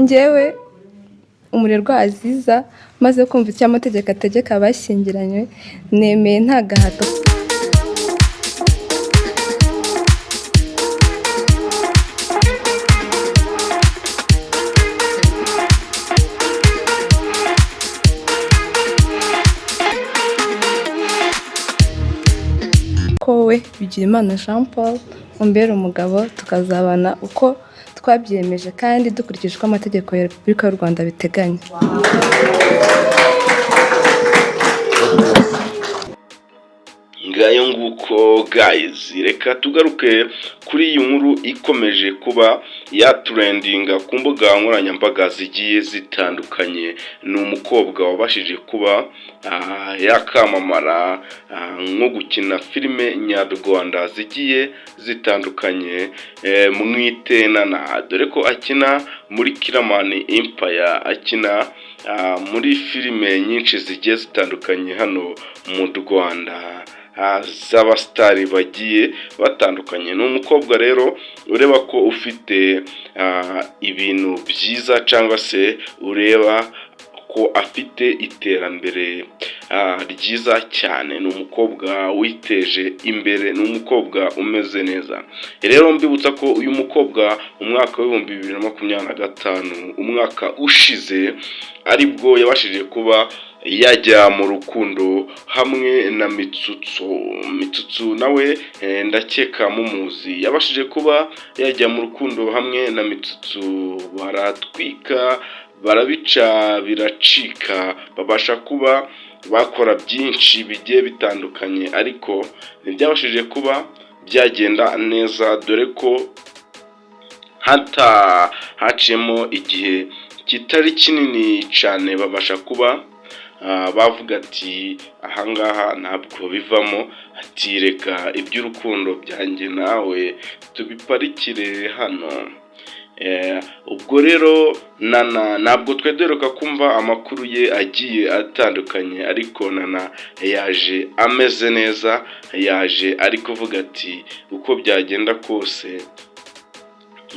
njyewe umurerwa Aziza maze kumva icyo amategeko ategeka abashyingiranywe nemeye nta gahato. Kowe Bigirimana Jean Paul umbera umugabo tukazabana uko twabyemeje kandi dukurikije uko amategeko ya Repubulika y'u Rwanda biteganya. Ngayo nguko guys, reka tugaruke kuri iyi nkuru ikomeje kuba yatrendinga ku mbuga nkoranyambaga zigiye zitandukanye. Ni umukobwa wabashije kuba yakamamara nko gukina filime nyarwanda zigiye zitandukanye mu itenana, dore ko akina muri Kiramani Empire, akina muri filime nyinshi zigiye zitandukanye hano mu Rwanda z'abasitari bagiye batandukanye. Ni umukobwa rero ureba ko ufite ibintu byiza cyangwa se ureba ko afite iterambere ryiza cyane. Ni umukobwa witeje imbere, ni umukobwa umeze neza. Rero mbibutsa ko uyu mukobwa umwaka wa 2025 umwaka ushize aribwo yabashije kuba yajya mu rukundo hamwe na Mitsutsu nawe ndakeka mumuzi. Yabashije kuba yajya mu rukundo hamwe na Mitsutsu, baratwika barabica biracika, babasha kuba bakora byinshi bigiye bitandukanye, ariko ntibyabashije kuba byagenda neza, dore ko haciyemo igihe kitari kinini cyane babasha kuba bavuga ati ahangaha ntabwo bivamo, ati reka iby'urukundo byanjye nawe tubiparikire hano. Ubwo rero Nana ntabwo tweduheruka kumva amakuru ye agiye atandukanye, ariko Nana yaje ameze neza, yaje ari kuvuga ati uko byagenda kose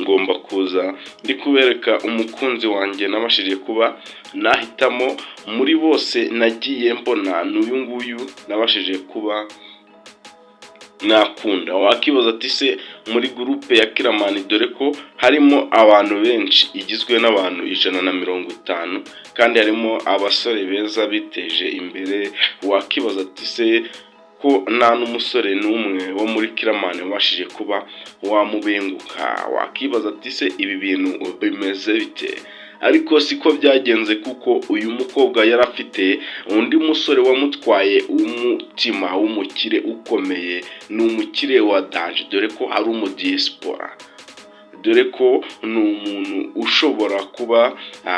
ngomba kuza ndi kubereka umukunzi wanjye nabashije kuba nahitamo muri bose nagiye mbona, n'uyu nguyu nabashije kuba nakunda. Wakibaza ati se muri groupe ya Kiramani, dore ko harimo abantu benshi igizwe n'abantu 150 kandi harimo abasore beza biteje imbere, wakibaza ati se ko nta n'umusore n'umwe wo muri Kiramani wabashije kuba wamubenguka? Wakibaza ati se ibi bintu bimeze bite? Ariko siko byagenze, kuko uyu mukobwa yarafite undi musore wamutwaye umutima w'umukire ukomeye. Ni umukire wa danger, dore ko ari umudiyespora, dore ko ni umuntu ushobora kuba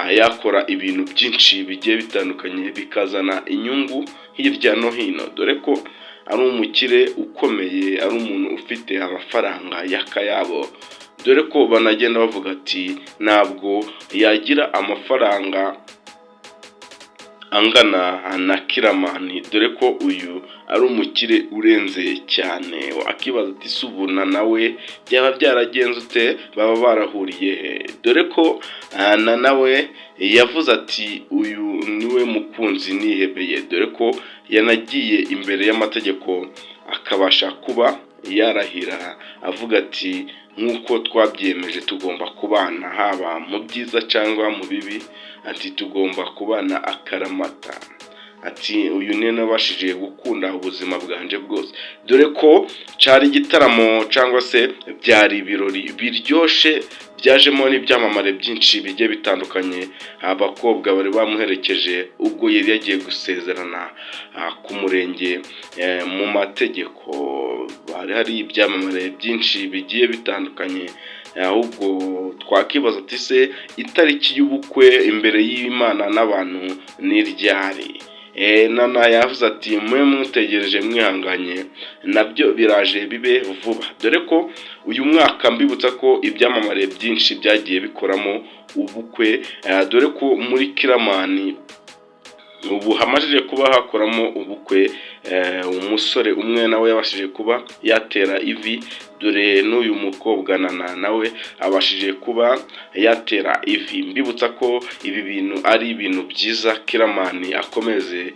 yakora ibintu byinshi bigiye bitandukanye bikazana inyungu hirya no hino, dore ko ari umukire ukomeye, ari umuntu ufite amafaranga y'akayabo, dore ko banagenda bavuga ati ntabwo yagira amafaranga angana na Kiramani, dore ko uyu ari umukire urenze cyane. Wakibaza ati subuna nawe byaba byaragenze ute, baba barahuriye he? Dore ko nawe yavuze ati uyu niwe mukunzi nihebeye, dore ko yanagiye imbere y'amategeko akabasha kuba yarahira avuga ati nk'uko twabyemeje tugomba kubana, haba mu byiza cyangwa mu bibi, ati tugomba kubana akaramata. Ati uyu niwe nabashije gukunda ubuzima bwanje bwose, dore ko cyari igitaramo cyangwa se byari ibirori biryoshe byajemo n'ibyamamare byinshi bigiye bitandukanye. Abakobwa bari bamuherekeje ubwo yari yagiye gusezerana ku murenge mu mategeko, bari hari ibyamamare byinshi bigiye bitandukanye. Ahubwo twakibaza ati se itariki y'ubukwe imbere y'Imana n'abantu ni ryari? Nana yavuze ati mwe mutegereje mwihanganye, nabyo biraje bibe vuba, dore ko uyu mwaka mbibutsa ko ibyamamare byinshi byagiye bikoramo ubukwe, dore ko muri Kiramani ubu hamajije kuba hakoramo ubukwe umusore umwe nawe yabashije kuba yatera ivi dore n'uyu mukobwa Nana nawe abashije kuba yatera ivi. Mbibutsa ko ibi bintu ari ibintu byiza, Kiramani akomeze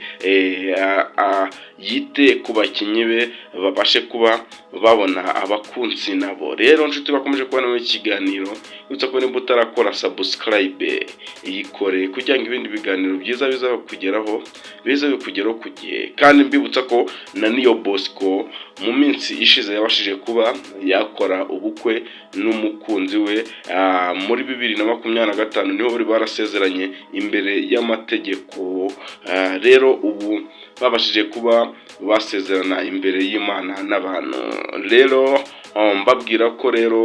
yite ku bakinnyi be babashe kuba babona abakunzi nabo. Rero nshuti bakomeje kubona mu kiganiro, bitsa ko nimba utarakora subscribe yikore kugira ngo ibindi biganiro byiza bizakugeraho ku gihe. Kandi mbibutsa ko na Niyo Bosco mu minsi ishize yabashije kuba yakora ubukwe n'umukunzi we muri 2025 niho bari barasezeranye imbere y'amategeko. Rero ubu babashije kuba basezerana imbere y'Imana n'abantu. Rero mbabwira ko rero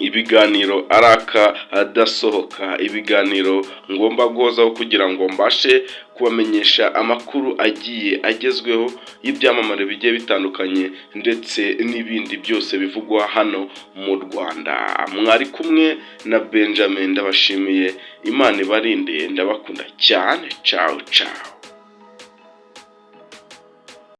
ibiganiro araka adasohoka, ibiganiro ngomba guhozaho kugira ngo mbashe kubamenyesha amakuru agiye agezweho y'ibyamamare bigiye bitandukanye ndetse n'ibindi byose bivugwa hano mu Rwanda. Mwari kumwe na Benjamin, ndabashimiye, Imana ibarinde, ndabakunda cyane. Ciao ciao.